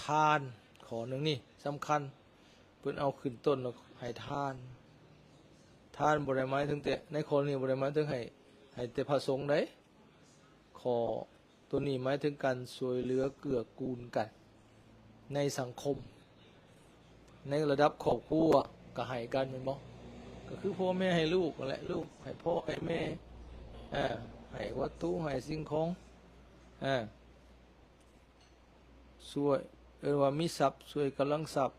ทานขอหนึ่งนี่สำคัญเพิ่นเอาขึ้นต้นแล้วให้ทานทานบริไม้ถึงแต่ในคนนี้บริไม้ถึงให้แต่พระสงฆ์ได้ขอตัวนี้หมายถึงการช่วยเหลือเกื้อกูลกันในสังคมในระดับครอบครัวก็ให้กันแม่นบ่ก็คือพ่อแม่ให้ลูกนั่นแหละลูกให้พ่อให้แม่ให้วัตถุให้สิ่งของช่วยว่ามีทรัพย์ช่วยกำลังทรัพย์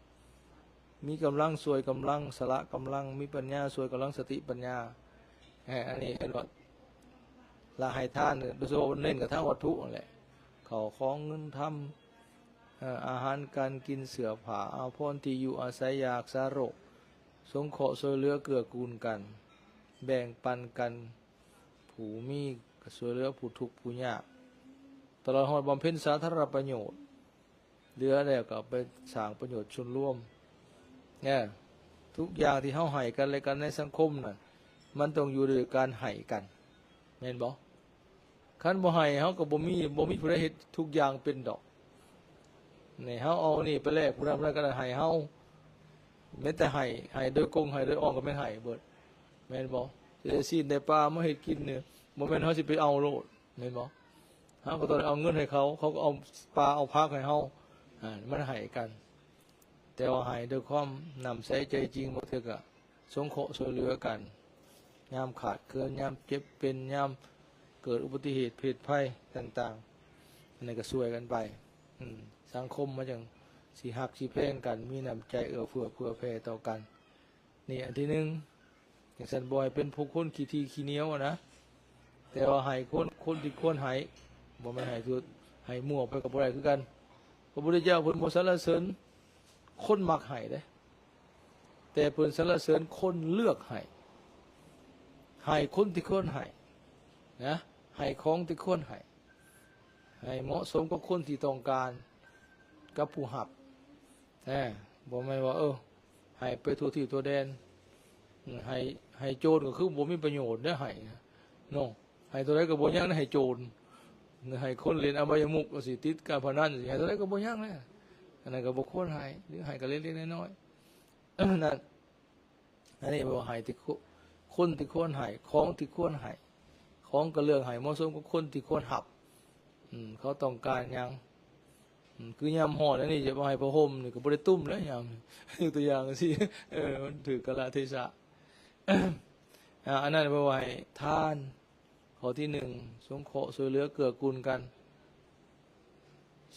มีกำลังช่วยกำลังสละกำลังมีปัญญาช่วยกำลังสติปัญญาอันนี้เป็นว่าละให้ทานโดยเฉพาะเน้นกับทางวัตถุนั่นแหละเขาของเงินทำอาหารการกินเสื้อผ้าอาภรณ์ที่อยู่อาศัยยากสาโรคสงเคราะห์ช่วยเหลือเกื้อกูลกันแบ่งปันกันผู้มีช่วยเหลือผู้ทุกข์ผู้ยากตลอดหอดบำเพ็ญสาธารณประโยชน์เหลือแล้วก็ไปสร้างประโยชน์ชนร่วมทุกอย่างที่เฮาให้กันและกันในสังคมน่ะมันต้องอยู่ด้วยการให้กันแม่นบ่คันบ่ให้เฮาก็บ่มีผู้ใดเฮ็ดทุกอย่างเป็นดอกนี่เฮาเอานี่ไปแลกผู้นั้นก็ได้ให้เฮาแม้แต่ให้โดยกงให้โดยอ้อมก็แม่นให้เบิดแม่นบ่สิได้ซีนได้ปลามาเฮ็ดกินเนี่ยบ่แม่นเฮาสิไปเอาโลดแม่นบ่เฮาก็ต้องเอาเงินให้เขาก็เอาปลาเอาผักให้เฮามันให้กันแต่ว่าให้ด้วยความนำใส่ใจจริงบ่เทื่อก็สงเคราะห์ช่วยเหลือกันยามขาดเกินยามเจ็บเป็นยามเกิดอุบัติเหตุเพศภัยต่างๆอันนี้ก็ช่วยกันไปสังคมมันจังสิฮักสิแพงกันมีน้ำใจเอื้อเฟื้อเผื่อแผ่ต่อกันนี่อันที่หนึ่งอย่างสันบอยเป็นผู้คนขี้ทีขี้เหนียวนะแต่ว่าให้คนที่ควรให้บ่แม่นให้คือให้มั่วไปกับบ่ได้คือกันพระพุทธเจ้าเพิ่นบ่สรรเสริญคนมักให้เด้แต่เพิ่นสรรเสริญคนเลือกให้คนที่ควรให้นะให้ของที่ควรให้เหมาะสมกับคนที่ต้องการกับผู้หับบอกไม่ว่าให้ไปทั่วที่ตัวแดนให้โจรก็คือบ่มีประโยชน์ได้ให้น้องให้ตัวใดก็บ่ยังให้โจรให้คนเล่นอบายมุขสิติดการพนันสิให้ตัวใดก็บ่ยังนะอันนั้นก็บ่ควรให้หรือให้ก็เล็กๆน้อยๆนั่นอันนี้บอกให้ที่คนที่ควรให้ของที่ควรให้ของก็เลือกให้เหมาะสมกับคนที่ควรหับเขาต้องการยังคือยามห่อแล้วนี่จะมาให้พระห่มนี่ก็บริตุ้มแล้วยามตัวอย่างสิมันถือกะละเทศะอันนั้นไปไว้ทานข้อที่หนึ่งสงเคราะห์ช่วยเหลือเกื้อกูลกัน